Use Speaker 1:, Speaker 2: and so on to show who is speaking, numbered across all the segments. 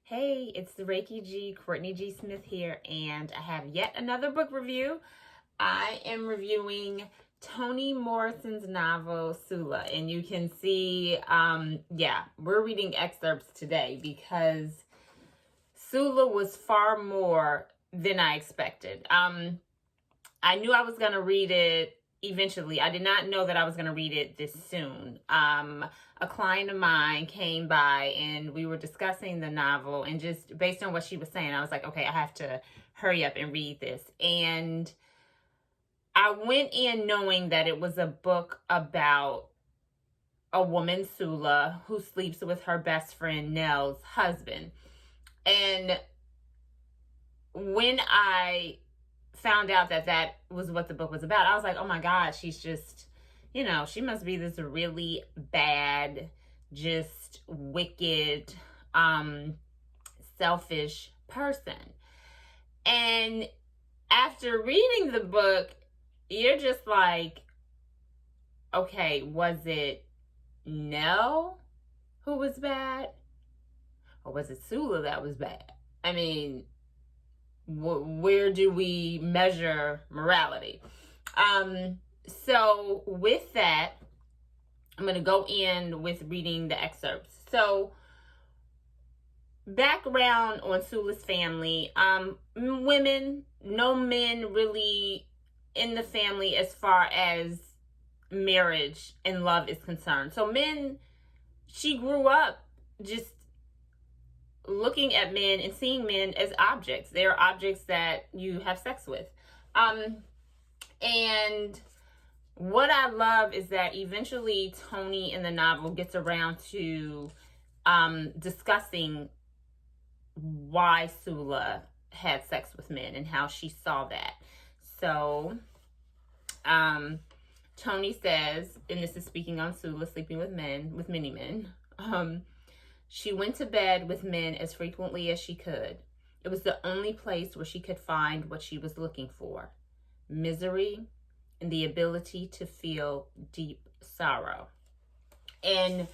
Speaker 1: Hey, it's the Reiki G, Courtney G. Smith here, and I have yet another book review. I am reviewing Toni Morrison's novel, Sula, and you can see, we're reading excerpts today because Sula was far more than I expected. I knew I was going to read it eventually. I did not know that I was going to read it this soon. A client of mine came by and we were discussing the novel, and just based on what she was saying, I was like, okay, I have to hurry up and read this. And I went in knowing that it was a book about a woman, Sula, who sleeps with her best friend, Nell's husband. And when I found out that that was what the book was about, I was like, oh my God, she's just, she must be this really bad, just wicked, selfish person. And after reading the book, you're just like, okay, was it Nell who was bad? Or was it Sula that was bad? I mean, where do we measure morality? So with that, I'm going to go in with reading the excerpts. So background on Sula's family, women, no men really in the family as far as marriage and love is concerned. So men, she grew up just looking at men and seeing men as objects. They're objects that you have sex with. And what I love is that eventually Toni in the novel gets around to discussing why Sula had sex with men and how she saw that. So Toni says, and this is speaking on Sula sleeping with men, with many men, she went to bed with men as frequently as she could. It was the only place where she could find what she was looking for: misery and the ability to feel deep sorrow. And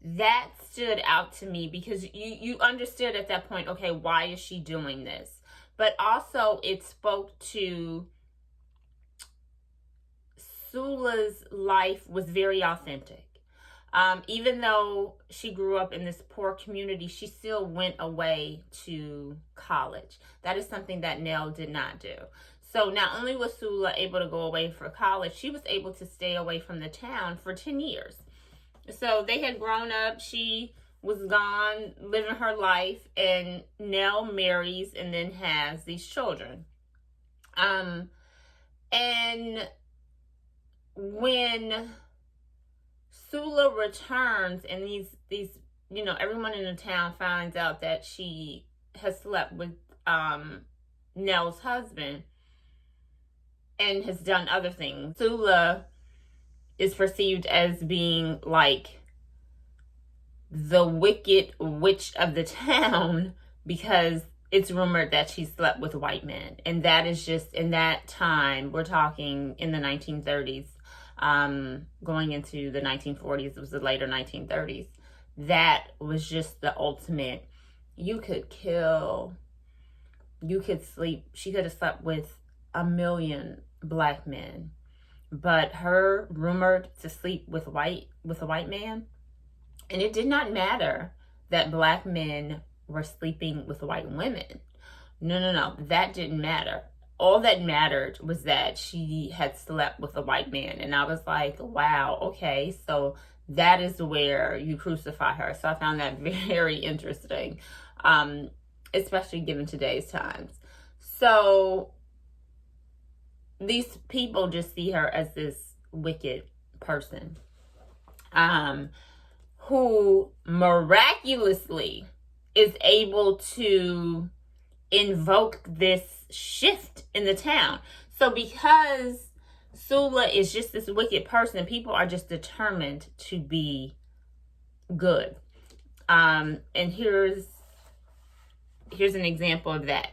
Speaker 1: that stood out to me because you understood at that point, okay, why is she doing this? But also it spoke to Sula's life was very authentic. Even though she grew up in this poor community, she still went away to college. That is something that Nell did not do. So not only was Sula able to go away for college, she was able to stay away from the town for 10 years. So they had grown up. She was gone, living her life, and Nell marries and then has these children. And when Sula returns and these everyone in the town finds out that she has slept with Nell's husband and has done other things. Sula is perceived as being like the wicked witch of the town because it's rumored that she slept with white men. And that is just, in that time, we're talking in the 1930s, going into the 1940s, it was the later 1930s. That was just the ultimate. You could kill, you could sleep. She could have slept with 1 million black men, but her rumored to sleep with a white man, and it did not matter that black men were sleeping with white women. No, that didn't matter. All that mattered was that she had slept with a white man. And I was like, wow, okay, so that is where you crucify her. So I found that very interesting, especially given today's times. So these people just see her as this wicked person who miraculously is able to invoke this shift in the town. So because Sula is just this wicked person, people are just determined to be good. And here's an example of that.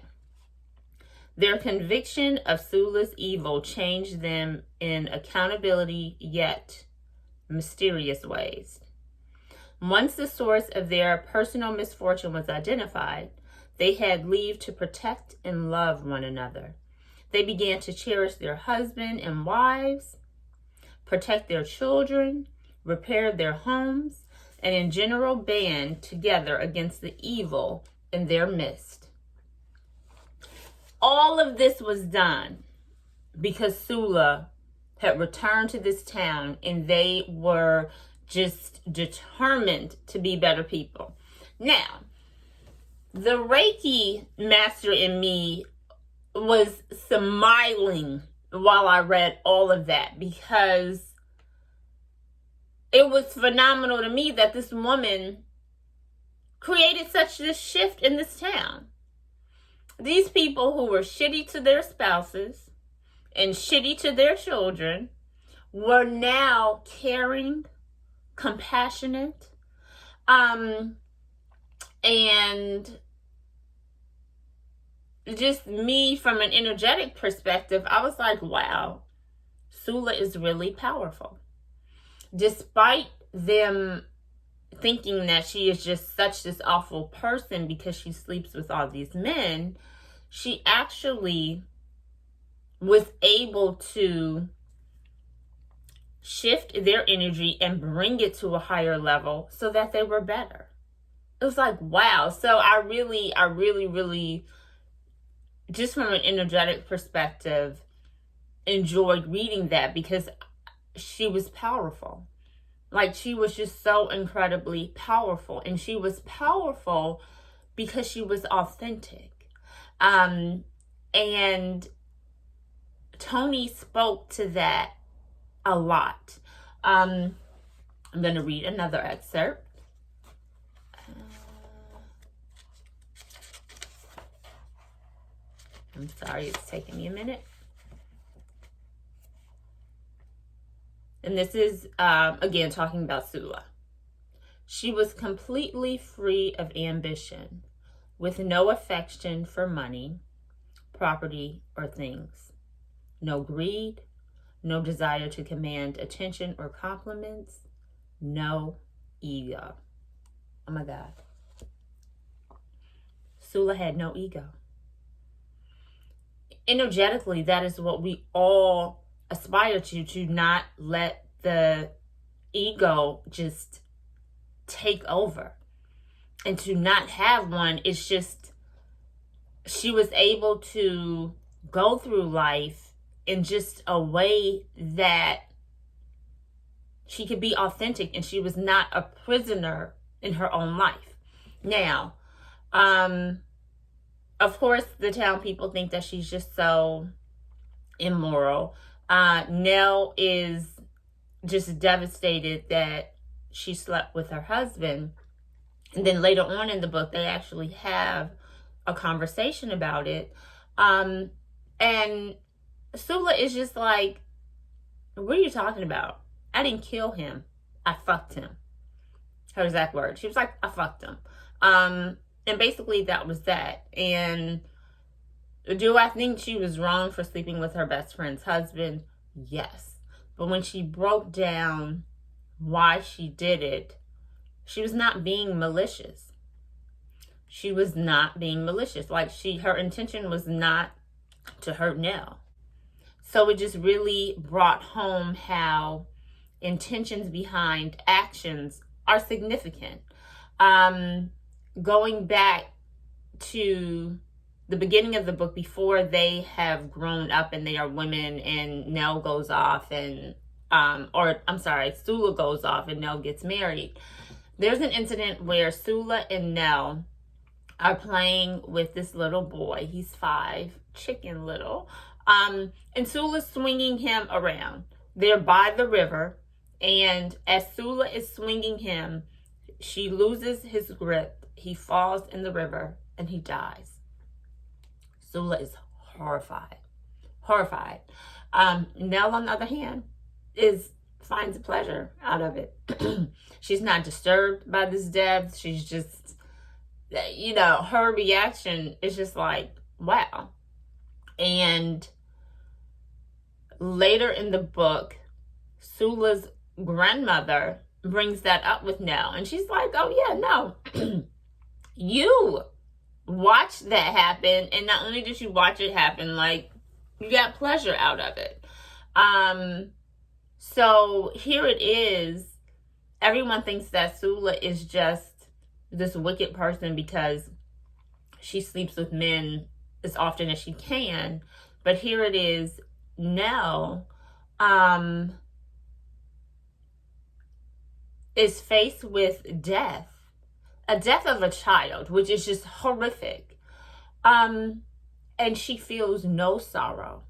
Speaker 1: Their conviction of Sula's evil changed them in accountability yet mysterious ways. Once the source of their personal misfortune was identified, they had leave to protect and love one another. They began to cherish their husband and wives, protect their children, repair their homes, and in general band together against the evil in their midst. All of this was done because Sula had returned to this town and they were just determined to be better people. Now, the Reiki Master in me was smiling while I read all of that, because it was phenomenal to me that this woman created such this shift in this town. These people who were shitty to their spouses and shitty to their children were now caring, compassionate, and just me from an energetic perspective, I was like, wow, Sula is really powerful. Despite them thinking that she is just such this awful person because she sleeps with all these men, she actually was able to shift their energy and bring it to a higher level so that they were better. It was like, wow. So I really, just from an energetic perspective, enjoyed reading that because she was powerful. Like, she was just so incredibly powerful. And she was powerful because she was authentic. And Toni spoke to that a lot. I'm going to read another excerpt. I'm sorry, it's taking me a minute. And this is, again, talking about Sula. She was completely free of ambition, with no affection for money, property, or things. No greed, no desire to command attention or compliments, no ego. Oh my God. Sula had no ego. Energetically, that is what we all aspire to not let the ego just take over, and to not have one. It's just, she was able to go through life in just a way that she could be authentic, and she was not a prisoner in her own life. Now, of course, the town people think that she's just so immoral. Nell is just devastated that she slept with her husband. And then later on in the book, they actually have a conversation about it. And Sula is just like, what are you talking about? I didn't kill him. I fucked him. Her exact words. She was like, I fucked him. And basically that was that. And do I think she was wrong for sleeping with her best friend's husband? Yes. But when she broke down why she did it, she was not being malicious. She was not being malicious. Like, her intention was not to hurt Nell. So it just really brought home how intentions behind actions are significant. Going back to the beginning of the book, before they have grown up and they are women and Nell goes off and, Sula goes off and Nell gets married. There's an incident where Sula and Nell are playing with this little boy. He's 5, chicken little. And Sula's swinging him around. They're by the river. And as Sula is swinging him, she loses his grip. He falls in the river and he dies. Sula is horrified. Nell, on the other hand, finds pleasure out of it. She's not disturbed by this death. She's just, her reaction is just like, wow. And later in the book, Sula's grandmother brings that up with Nell. And she's like, oh yeah, no. You watched that happen. And not only did you watch it happen, like, you got pleasure out of it. So here it is. Everyone thinks that Sula is just this wicked person because she sleeps with men as often as she can. But here it is, Nell is faced with death. A death of a child, which is just horrific. And she feels no sorrow,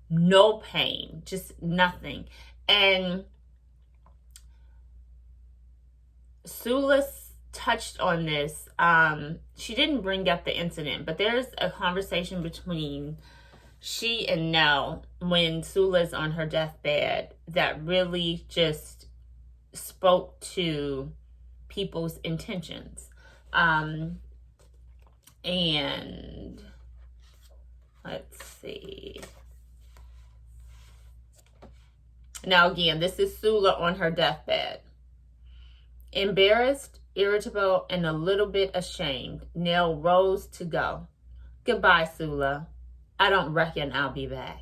Speaker 1: no pain, just nothing. And Sulas touched on this. She didn't bring up the incident, but there's a conversation between she and Nell when Sula's on her deathbed that really just spoke to people's intentions. And let's see. Now again, this is Sula on her deathbed. Embarrassed, irritable, and a little bit ashamed, Nell rose to go. Goodbye, Sula. I don't reckon I'll be back.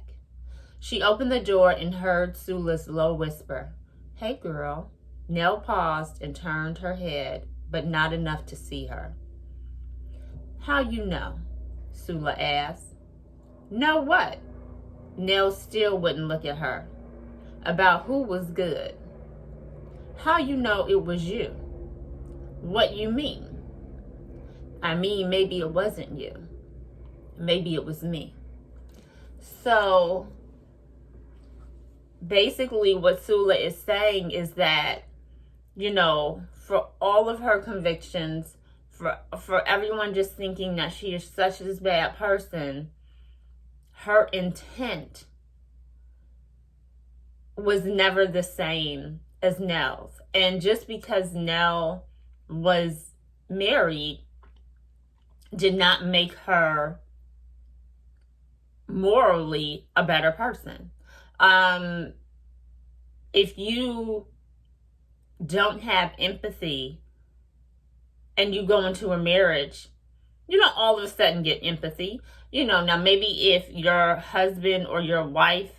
Speaker 1: She opened the door and heard Sula's low whisper, Hey, girl. Nell paused and turned her head, but not enough to see her. How you know? Sula asked. Know what? Nell still wouldn't look at her. About who was good. How you know it was you? What you mean? I mean, maybe it wasn't you. Maybe it was me. So basically what Sula is saying is that, you know, for all of her convictions, for everyone just thinking that she is such this bad person, her intent was never the same as Nell's. And just because Nell was married did not make her morally a better person. If you don't have empathy and you go into a marriage, you don't all of a sudden get empathy. You know, now maybe if your husband or your wife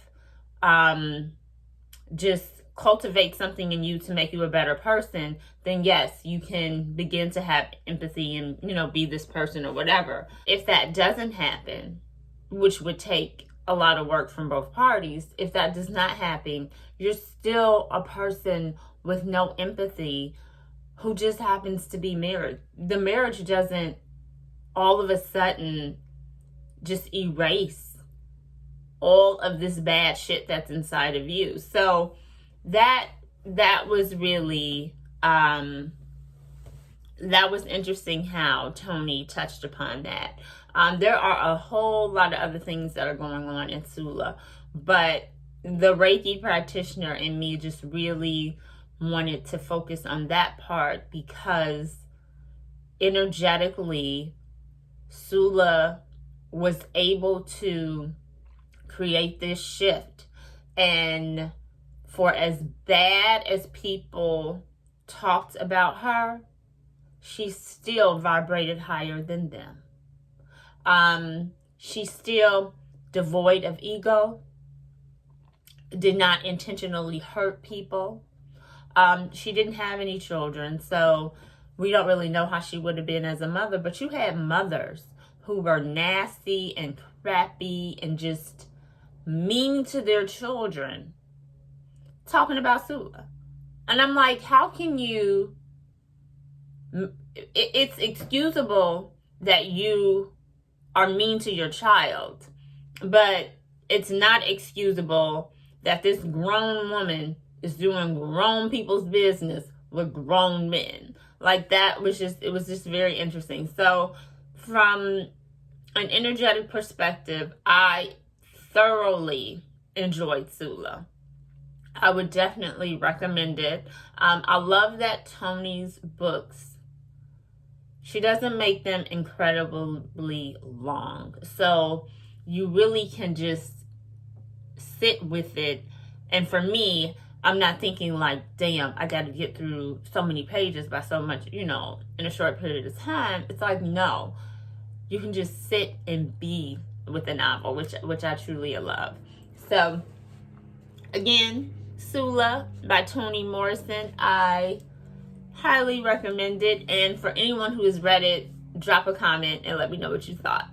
Speaker 1: just cultivate something in you to make you a better person, then yes, you can begin to have empathy and, you know, be this person or whatever. If that doesn't happen, which would take a lot of work from both parties, if that does not happen, you're still a person with no empathy who just happens to be married. The marriage doesn't all of a sudden just erase all of this bad shit that's inside of you. So that was really that was interesting how Toni touched upon that. There are a whole lot of other things that are going on in Sula, but the Reiki practitioner in me just really wanted to focus on that part because energetically Sula was able to create this shift. And for as bad as people talked about her, she still vibrated higher than them. She's still devoid of ego, did not intentionally hurt people. She didn't have any children, so we don't really know how she would have been as a mother, but you had mothers who were nasty and crappy and just mean to their children talking about Sula. And I'm like, how can you, it's excusable that you are mean to your child, but it's not excusable that this grown woman is doing grown people's business with grown men. Like that was just, it was just very interesting. So from an energetic perspective, I thoroughly enjoyed Sula. I would definitely recommend it. I love that Toni's books, she doesn't make them incredibly long. So you really can just sit with it. And for me, I'm not thinking like, damn, I got to get through so many pages by so much, you know, in a short period of time. It's like, no, you can just sit and be with the novel, which I truly love. So again, Sula by Toni Morrison. I highly recommend it. And for anyone who has read it, drop a comment and let me know what you thought.